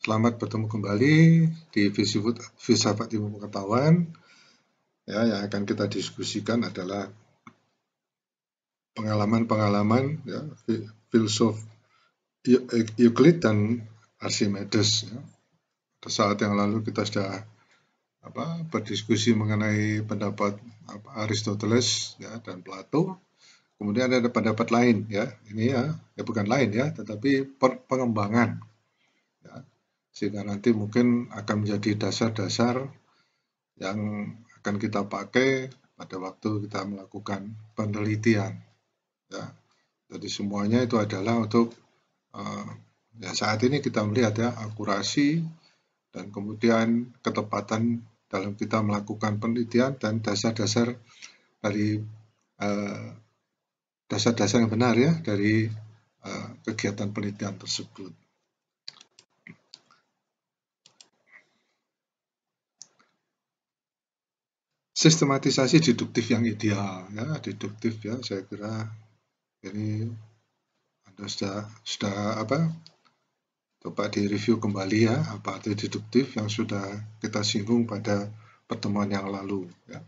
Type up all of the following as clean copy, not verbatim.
Selamat bertemu kembali di Filsafat Ilmu Pengetahuan. Ya, yang akan kita diskusikan adalah pengalaman-pengalaman ya, filsuf Euclid dan Archimedes. Ya. Pada saat yang lalu kita sudah berdiskusi mengenai pendapat Aristoteles ya, dan Plato. Kemudian ada pendapat lain ya, ini ya bukan lain ya, tetapi pengembangan. Ya. Sehingga nanti mungkin akan menjadi dasar-dasar yang akan kita pakai pada waktu kita melakukan penelitian. Ya. Jadi semuanya itu adalah untuk ya saat ini kita melihat ya akurasi dan kemudian ketepatan dalam kita melakukan penelitian dan dasar-dasar dari dasar-dasar yang benar ya dari kegiatan penelitian tersebut. Sistematisasi deduktif yang ideal ya, deduktif ya, saya kira ini Anda sudah coba direview kembali ya apa itu deduktif yang sudah kita singgung pada pertemuan yang lalu ya.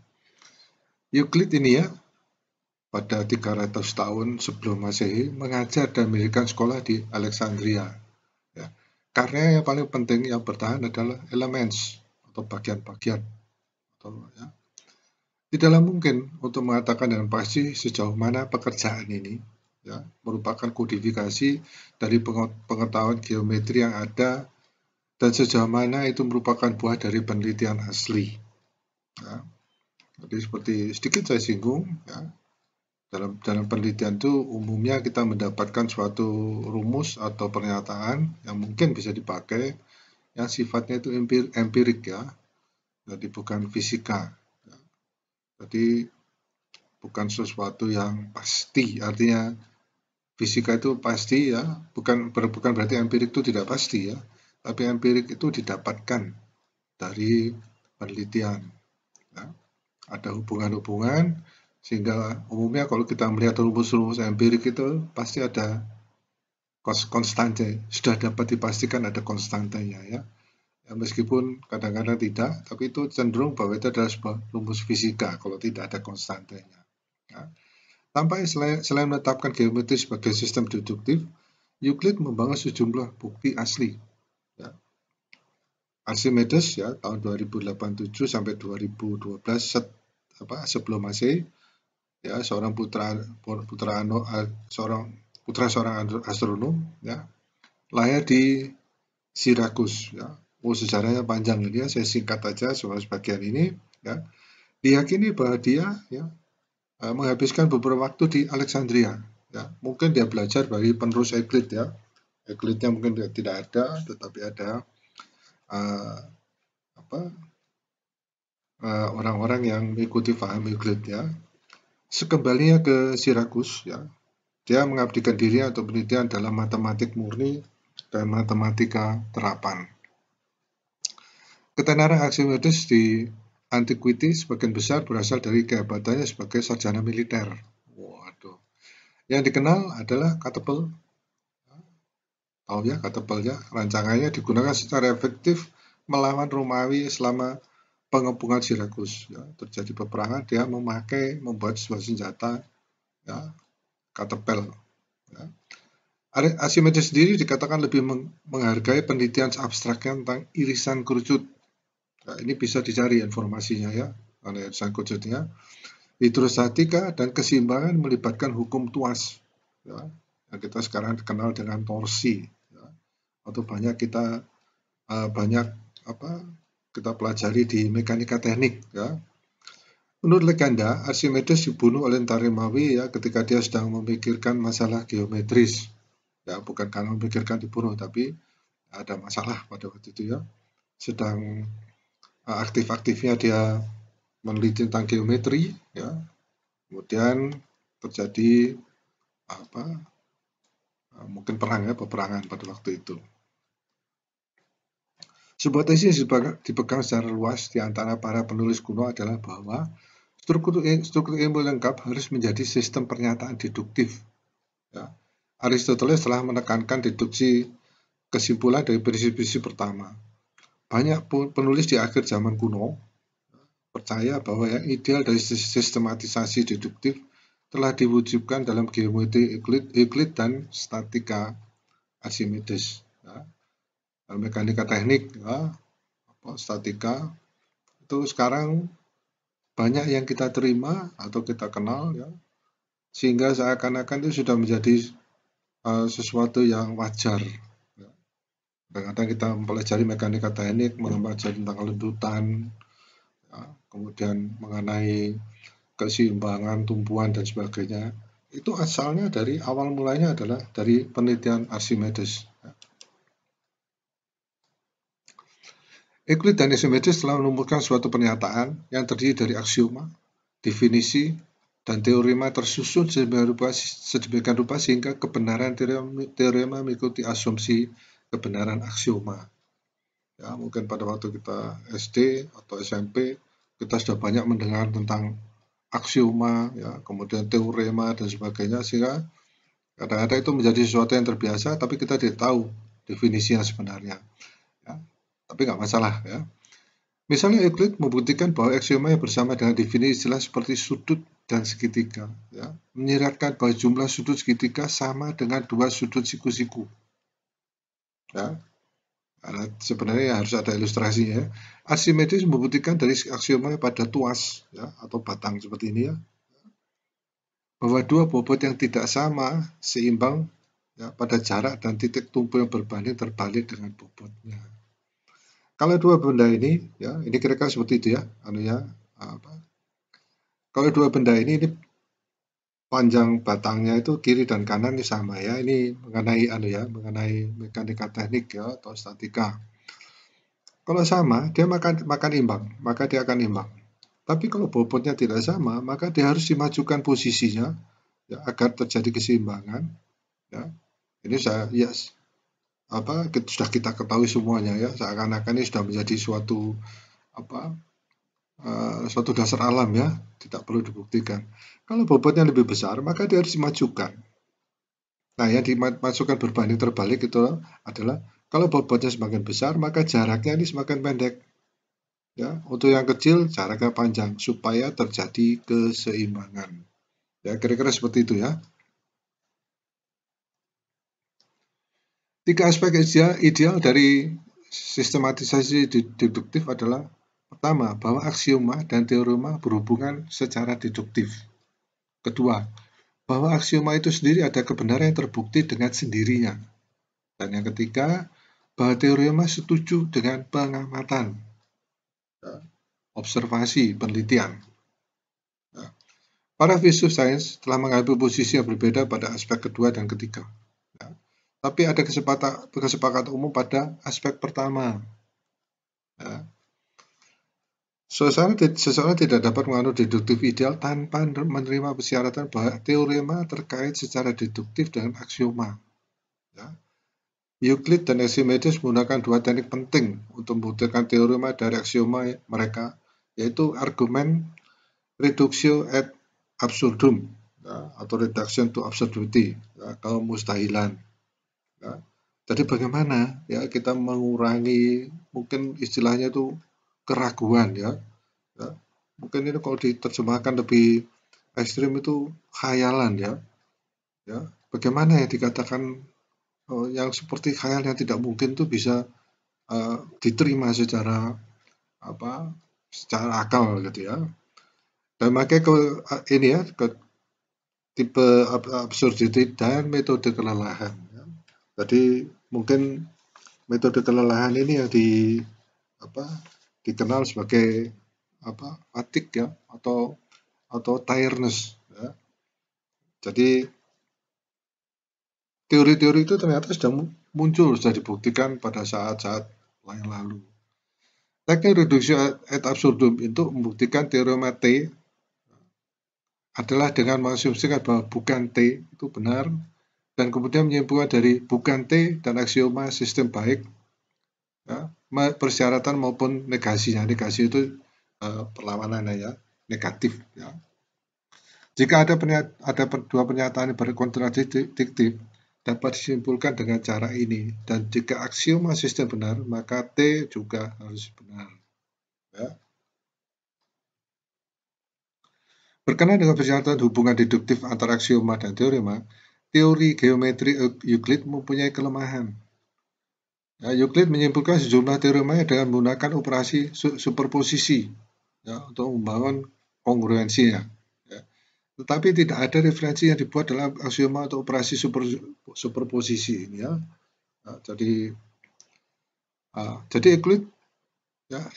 Euclid ini ya pada 300 tahun sebelum Masehi mengajar dan mendirikan sekolah di Alexandria ya. Karena yang paling penting yang bertahan adalah elements atau bagian-bagian atau ya. Tidaklah mungkin untuk mengatakan dengan pasti sejauh mana pekerjaan ini ya, merupakan kodifikasi dari pengetahuan geometri yang ada dan sejauh mana itu merupakan buah dari penelitian asli. Ya. Jadi seperti sedikit saya singgung, ya, dalam penelitian itu umumnya kita mendapatkan suatu rumus atau pernyataan yang mungkin bisa dipakai yang sifatnya itu empirik ya, jadi bukan fisika. Jadi bukan sesuatu yang pasti, artinya fisika itu pasti ya, bukan berarti empirik itu tidak pasti ya, tapi empirik itu didapatkan dari penelitian. Ya. Ada hubungan-hubungan sehingga umumnya kalau kita melihat rumus-rumus empirik itu pasti ada konstante, sudah dapat dipastikan ada konstantanya ya. Ya, meskipun kadang-kadang tidak, tapi itu cenderung bahwa itu adalah sebuah rumus fisika kalau tidak ada konstantanya. Ya. Tampaknya selain menetapkan geometri sebagai sistem deduktif, Euclid membangun sejumlah bukti asli. Ya. Archimedes ya tahun 2087 sampai 2012 sebelum Masehi ya seorang seorang astronom ya lahir di Sirakus ya. Sejarahnya panjang ini ya, saya singkat aja soal sebagian ini ya. Diyakini bahwa dia ya menghabiskan beberapa waktu di Alexandria ya. Mungkin dia belajar dari penerus Euclid ya. Euclidnya mungkin tidak ada, tetapi ada orang-orang yang mengikuti paham Euclid ya. Sekembalinya ke Sirakus ya, dia mengabdikan diri untuk penelitian dalam matematik murni dan matematika terapan. Ketenaran Archimedes di Antiquity sebagian besar berasal dari kehebatannya sebagai sarjana militer. Waduh. Yang dikenal adalah katapel. Tahu ya katapel ya, rancangannya digunakan secara efektif melawan Romawi selama pengepungan Sirakus. Ya. Terjadi peperangan, dia membuat sebuah senjata ya, katapel. Ya. Archimedes sendiri dikatakan lebih menghargai penelitian abstraknya tentang irisan kerucut. Nah, ini bisa dicari informasinya ya, mengenai irisan kerucutnya. Hidrostatika dan keseimbangan melibatkan hukum tuas, ya, yang kita sekarang dikenal dengan torsi. Ya. Atau kita pelajari di mekanika teknik. Ya. Menurut legenda, Archimedes dibunuh oleh tentara Romawi ya ketika dia sedang memikirkan masalah geometris. Ya, bukan karena memikirkan dibunuh, tapi ada masalah pada waktu itu ya. Sedang aktif-aktifnya dia meneliti tentang geometri, ya. Kemudian terjadi mungkin peperangan pada waktu itu. Sebuah tesis dipegang secara luas di antara para penulis kuno adalah bahwa struktur ilmu lengkap harus menjadi sistem pernyataan deduktif. Ya. Aristoteles telah menekankan deduksi kesimpulan dari prinsip-prinsip pertama. Banyak penulis di akhir zaman kuno percaya bahwa yang ideal dari sistematisasi deduktif telah diwujudkan dalam geometri Euclid dan statika Archimedes. Ya. Mekanika teknik, ya, statika itu sekarang banyak yang kita terima atau kita kenal, ya, sehingga seakan-akan itu sudah menjadi sesuatu yang wajar. Ya. Kadang-kadang kita mempelajari mekanika teknik, mempelajari tentang lendutan, ya, kemudian mengenai keseimbangan tumpuan dan sebagainya. Itu asalnya dari awal mulanya adalah dari penelitian Archimedes. Ya. Euclid dan Archimedes telah menemukan suatu pernyataan yang terdiri dari aksioma, definisi, dan teorema tersusun sedemikian rupa sehingga kebenaran teorema mengikuti asumsi kebenaran aksioma. Ya, mungkin pada waktu kita SD atau SMP kita sudah banyak mendengar tentang aksioma, ya, kemudian teorema dan sebagainya, sehingga kadang-kadang itu menjadi sesuatu yang terbiasa, tapi kita tidak tahu definisi yang sebenarnya. Ya. Tapi nggak masalah, ya. Misalnya Euclid membuktikan bahwa aksioma yang bersama dengan definisi istilah seperti sudut dan segitiga, ya, menyiratkan bahwa jumlah sudut segitiga sama dengan dua sudut siku-siku. Ya. Karena sebenarnya harus ada ilustrasinya. Archimedes membuktikan dari aksioma pada tuas, ya, atau batang seperti ini, ya, bahwa dua bobot yang tidak sama seimbang, ya, pada jarak dan titik tumpu yang berbanding terbalik dengan bobotnya. Kalau dua benda ini, ya, ini kira-kira seperti itu, ya, kalau dua benda ini panjang batangnya itu kiri dan kanan ini sama, ya. Ini mengenai mekanika teknik, ya, atau statika. Kalau sama, dia makan imbang, maka dia akan imbang. Tapi kalau bobotnya tidak sama, maka dia harus dimajukan posisinya, ya, agar terjadi keseimbangan. Ya. Ini sudah kita ketahui semuanya, ya, seakan-akan ini sudah menjadi suatu dasar alam, ya, tidak perlu dibuktikan. Kalau bobotnya lebih besar, maka dia harus dimajukan. Nah, yang dimasukkan berbanding terbalik itu adalah kalau bobotnya semakin besar, maka jaraknya ini semakin pendek. Ya, untuk yang kecil jaraknya panjang supaya terjadi keseimbangan. Ya, kira-kira seperti itu, ya. Tiga aspek ideal dari sistematisasi deduktif adalah: pertama, bahwa aksioma dan teorema berhubungan secara deduktif. Kedua, bahwa aksioma itu sendiri ada kebenaran yang terbukti dengan sendirinya. Dan yang ketiga, bahwa teorema setuju dengan pengamatan, observasi, penelitian. Para filsuf sains telah mengambil posisi yang berbeda pada aspek kedua dan ketiga. Tapi ada kesepakatan umum pada aspek pertama. Seseorang tidak dapat menganut deduktif ideal tanpa menerima persyaratan bahwa teorema terkait secara deduktif dengan aksioma. Ya. Euclid dan Archimedes menggunakan dua teknik penting untuk membuktikan teorema dari aksioma mereka, yaitu argumen reductio ad absurdum, ya, atau reduction to absurdity, ya, kemustahilan. Ya. Jadi bagaimana, ya, kita mengurangi, mungkin istilahnya itu keraguan, ya. Ya. Mungkin ini kalau diterjemahkan lebih ekstrim itu khayalan, ya. Ya. Bagaimana yang dikatakan yang seperti khayal yang tidak mungkin itu bisa diterima secara akal, gitu, ya. Dan makanya ke tipe absurdity dan metode kelelahan. Ya. Jadi mungkin metode kelelahan ini yang dikenal sebagai fatigue, ya, atau tiredness, ya. Jadi teori-teori itu ternyata sudah dibuktikan pada saat-saat yang lalu. Teknik reduksi ad absurdum itu membuktikan teorema T adalah dengan mengasumsikan bahwa bukan T itu benar, dan kemudian menyimpulkan dari bukan T dan aksioma sistem baik, ya, persyaratan maupun negasinya. Negasi itu perlawanannya, ya, negatif, ya. Jika ada dua pernyataan yang berkontradiktif dapat disimpulkan dengan cara ini. Dan jika aksioma sistem benar, maka T juga harus benar. Ya. Berkenaan dengan persyaratan hubungan deduktif antara aksioma dan teorema, teori geometri Euclid mempunyai kelemahan. Ya, Euclid menyimpulkan sejumlah teorema dengan menggunakan operasi superposisi ya, untuk membangun kongruensinya. Ya. Tetapi tidak ada referensi yang dibuat dalam aksioma atau operasi superposisi ini ya. Jadi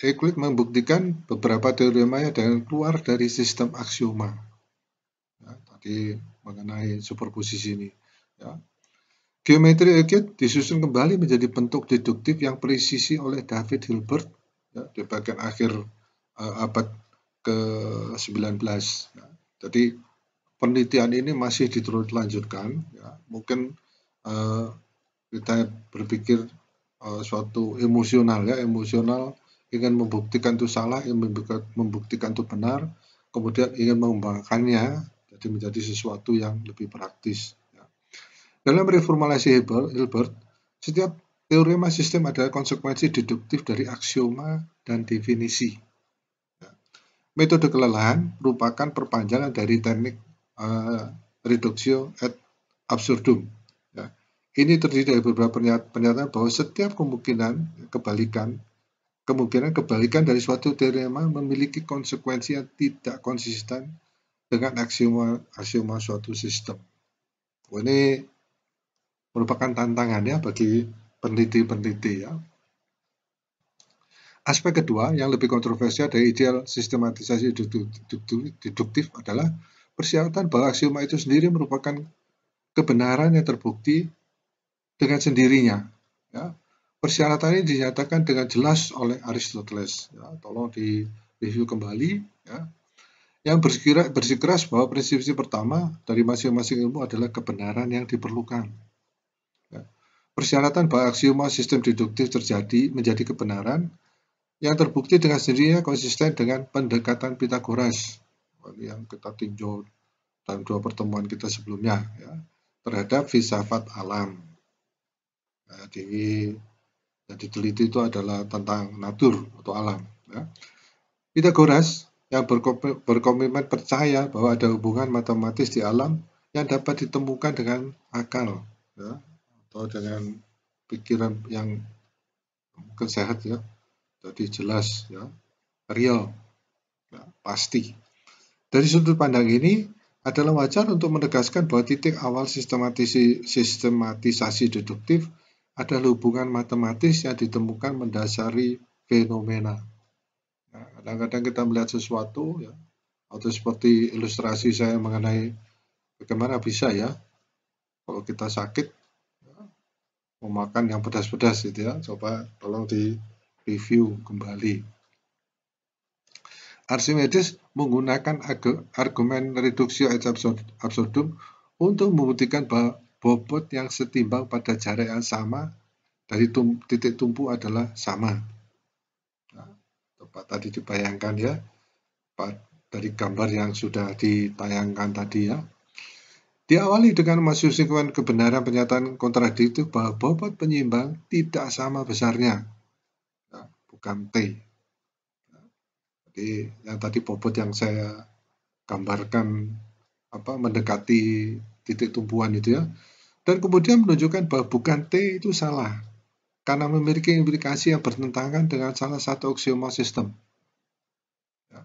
Euclid membuktikan beberapa teoremanya dengan keluar dari sistem aksioma. Ya, tadi mengenai superposisi ini. Ya. Geometri Euclid disusun kembali menjadi bentuk deduktif yang presisi oleh David Hilbert ya, di bagian akhir abad ke-19. Ya. Jadi penelitian ini masih lanjutkan. Ya. Mungkin kita berpikir suatu emosional ingin membuktikan itu salah, ingin membuktikan itu benar, kemudian ingin mengembangkannya jadi menjadi sesuatu yang lebih praktis. Ya. Dalam reformulasi Hilbert, setiap teorema sistem adalah konsekuensi deduktif dari aksioma dan definisi. Ya. Metode kelelahan merupakan perpanjangan dari teknik reductio ad absurdum. Ya. Ini terdiri dari beberapa pernyataan bahwa setiap kemungkinan kebalikan dari suatu teorema memiliki konsekuensi yang tidak konsisten dengan aksioma suatu sistem. Ini merupakan tantangan ya bagi peneliti-peneliti ya. Aspek kedua yang lebih kontroversial dari ideal sistematisasi deduktif adalah persyaratan bahwa aksioma itu sendiri merupakan kebenaran yang terbukti dengan sendirinya. Ya. Persyaratan ini dinyatakan dengan jelas oleh Aristoteles. Ya. Tolong direview kembali. Ya. Yang bersikeras bahwa prinsip pertama dari masing-masing ilmu adalah kebenaran yang diperlukan. Ya. Persyaratan bahwa aksioma sistem deduktif menjadi kebenaran yang terbukti dengan sendirinya konsisten dengan pendekatan Pythagoras yang kita tinjau dalam dua pertemuan kita sebelumnya ya, terhadap filsafat alam. Nah, yang diteliti itu adalah tentang natur atau alam. Ya. Pythagoras yang berkomitmen percaya bahwa ada hubungan matematis di alam yang dapat ditemukan dengan akal ya, atau dengan pikiran yang mungkin sehat ya, jadi jelas ya, real, ya, pasti. Dari sudut pandang ini adalah wajar untuk menegaskan bahwa titik awal sistematisasi deduktif adalah hubungan matematis yang ditemukan mendasari fenomena. Nah, kadang-kadang kita melihat sesuatu ya, atau seperti ilustrasi saya mengenai bagaimana bisa ya kalau kita sakit ya, memakan yang pedas-pedas gitu ya. Coba tolong di review kembali. Archimedes menggunakan argumen reductio ad absurdum untuk membuktikan bahwa bobot yang setimbang pada jarak yang sama dari titik tumpu adalah sama. Nah, coba tadi dibayangkan ya, dari gambar yang sudah ditayangkan tadi ya. Diawali dengan mengasumsikan kebenaran pernyataan kontradiktif bahwa bobot penyimbang tidak sama besarnya, nah, bukan T. Jadi yang tadi bobot yang saya gambarkan mendekati titik tumpuan itu ya, dan kemudian menunjukkan bahwa bukan T itu salah karena memiliki implikasi yang bertentangan dengan salah satu aksioma sistem. Ya.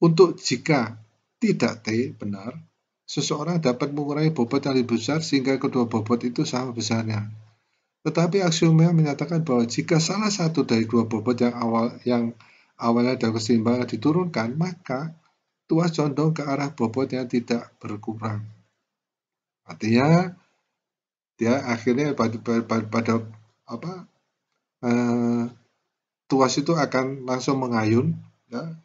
Untuk jika tidak T benar, seseorang dapat mengurangi bobot yang lebih besar sehingga kedua bobot itu sama besarnya. Tetapi aksioma menyatakan bahwa jika salah satu dari dua bobot yang awalnya dalam keseimbangan diturunkan, maka tuas condong ke arah bobot yang tidak berkurang. Artinya dia akhirnya pada tuas itu akan langsung mengayun, ya,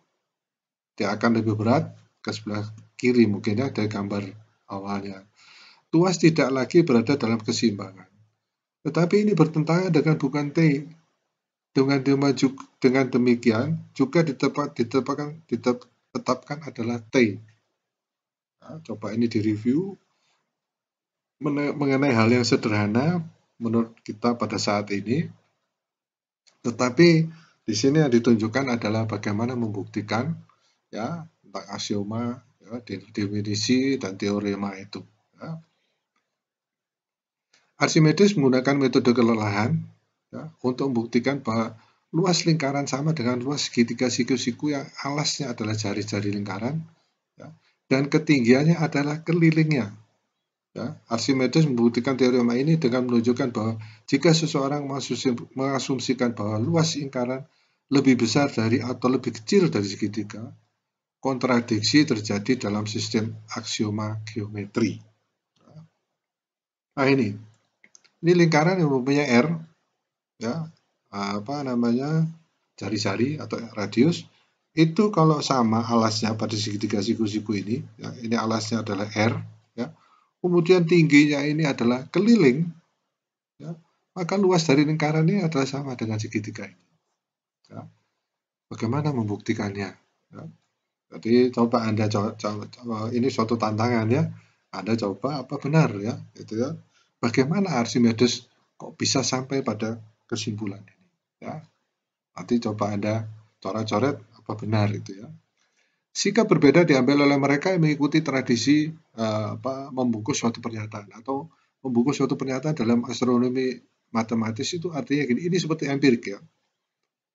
dia akan lebih berat ke sebelah kiri mungkin ya dari gambar awalnya. Tuas tidak lagi berada dalam keseimbangan. Tetapi ini bertentangan dengan bukan T. Dengan demikian juga ditetapkan adalah T. Nah, coba ini direview. mengenai hal yang sederhana menurut kita pada saat ini, tetapi di sini yang ditunjukkan adalah bagaimana membuktikan ya tentang aksioma, ya, definisi dan teorema itu. Ya. Archimedes menggunakan metode kelelahan ya, untuk membuktikan bahwa luas lingkaran sama dengan luas segitiga siku-siku yang alasnya adalah jari-jari lingkaran ya, dan ketinggiannya adalah kelilingnya. Ya, Archimedes membuktikan teorema ini dengan menunjukkan bahwa jika seseorang mengasumsikan bahwa luas lingkaran lebih besar dari atau lebih kecil dari segitiga, kontradiksi terjadi dalam sistem aksioma geometri. Nah ini lingkaran yang mempunyai R, ya, jari-jari atau radius. Itu kalau sama alasnya pada segitiga siku-siku ini, ya, ini alasnya adalah R, ya, kemudian tingginya ini adalah keliling, ya, maka luas dari lingkaran ini adalah sama dengan segitiga ini. Ya. Bagaimana membuktikannya? Ya. Jadi coba Anda coba, ini suatu tantangan ya. Anda coba apa benar ya, gitu ya. Bagaimana Archimedes kok bisa sampai pada kesimpulan ini? Ya. Nanti coba Anda coret-coret apa benar itu ya. Sikap berbeda diambil oleh mereka yang mengikuti tradisi membungkus suatu pernyataan atau membungkus suatu pernyataan dalam astronomi matematis itu artinya gini, ini seperti empirik ya.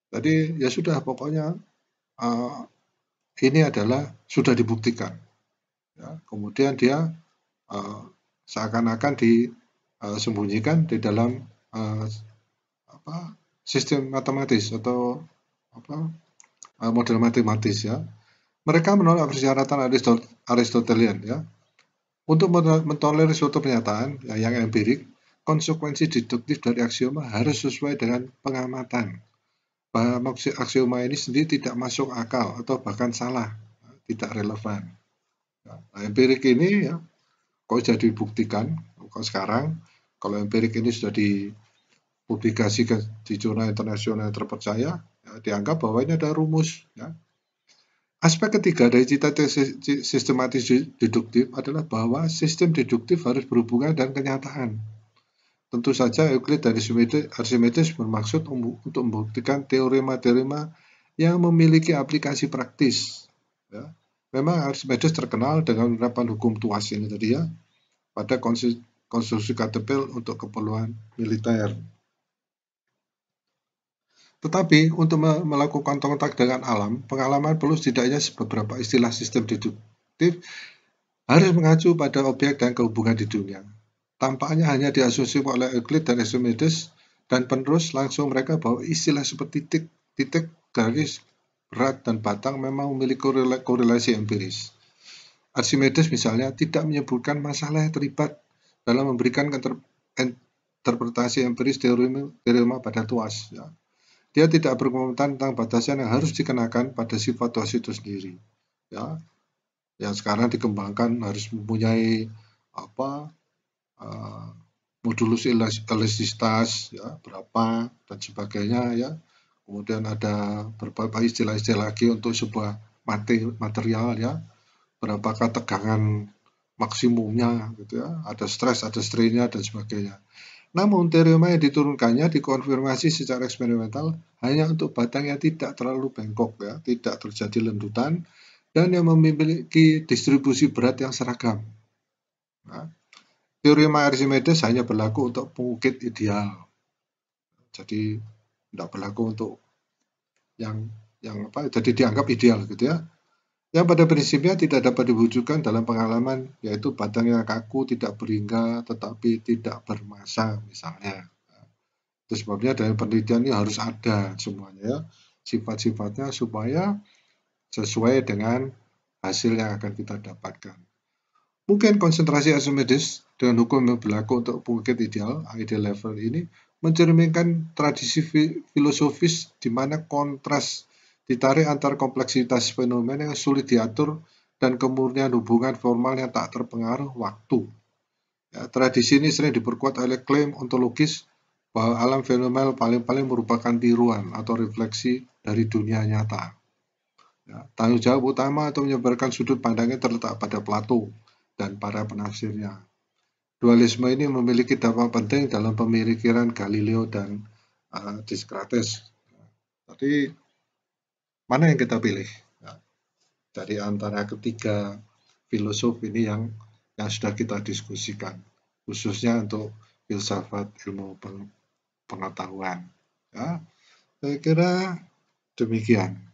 Jadi ya sudah pokoknya ini adalah sudah dibuktikan. Ya, kemudian dia seakan-akan disembunyikan di dalam sistem matematis atau model matematis ya. Mereka menolak persyaratan Aristotelian ya. Untuk mentolerir suatu pernyataan yang empirik, konsekuensi deduktif dari aksioma harus sesuai dengan pengamatan. Bahwa aksioma ini sendiri tidak masuk akal atau bahkan salah, tidak relevan. Nah, empirik ini ya, kok sudah dibuktikan, kok sekarang kalau empirik ini sudah dipublikasikan di jurnal internasional yang terpercaya, ya, dianggap bahwa ini ada rumus. Ya. Aspek ketiga dari cita sistematis deduktif adalah bahwa sistem deduktif harus berhubungan dengan kenyataan. Tentu saja Euclid dan Archimedes bermaksud untuk membuktikan teorema-teorema yang memiliki aplikasi praktis. Ya. Memang Archimedes terkenal dengan penerapan hukum tuas ini tadi ya, pada konstruksi katapel untuk keperluan militer. Tetapi untuk melakukan kontak dengan alam, pengalaman perlu setidaknya beberapa istilah sistem deduktif harus mengacu pada objek dan kehubungan di dunia. Tampaknya hanya diasumsikan oleh Euclid dan Archimedes dan penerus langsung mereka bahwa istilah seperti titik, garis, berat, dan batang memang memiliki korelasi empiris. Archimedes misalnya tidak menyebutkan masalah yang terlibat dalam memberikan interpretasi empiris teorema pada tuas. Ya. Dia tidak berkomentar tentang batasan yang harus dikenakan pada sifat tuas itu sendiri. Ya, yang sekarang dikembangkan harus mempunyai modulus elastisitas, ya, berapa dan sebagainya ya. Kemudian ada beberapa istilah-istilah lagi untuk sebuah material ya. Berapakah tegangan maksimumnya gitu ya. Ada stres, ada strainnya dan sebagainya. Namun teorema yang diturunkannya dikonfirmasi secara eksperimental hanya untuk batang yang tidak terlalu bengkok ya, tidak terjadi lendutan dan yang memiliki distribusi berat yang seragam. Nah, teorema Archimedes hanya berlaku untuk pengukit ideal. Jadi tidak berlaku untuk yang jadi dianggap ideal gitu ya. Yang pada prinsipnya tidak dapat diwujudkan dalam pengalaman, yaitu batang yang kaku, tidak berhingga, tetapi tidak bermassa misalnya. Itu sebabnya dari penelitian ini harus ada semuanya ya, sifat-sifatnya supaya sesuai dengan hasil yang akan kita dapatkan. Mungkin konsentrasi Archimedes dengan hukum yang berlaku untuk pengukit ideal level ini mencerminkan tradisi filosofis di mana kontras ditarik antar kompleksitas fenomena yang sulit diatur dan kemurnian hubungan formal yang tak terpengaruh waktu. Ya, tradisi ini sering diperkuat oleh klaim ontologis bahwa alam fenomenal paling-paling merupakan tiruan atau refleksi dari dunia nyata. Ya, tanggung jawab utama atau menyebarkan sudut pandangnya terletak pada Plato dan para penafsirnya. Dualisme ini memiliki dampak penting dalam pemikiran Galileo dan Descartes. Jadi mana yang kita pilih? Nah, dari antara ketiga filosof ini yang sudah kita diskusikan, khususnya untuk filsafat ilmu pengetahuan. Ya, saya kira demikian.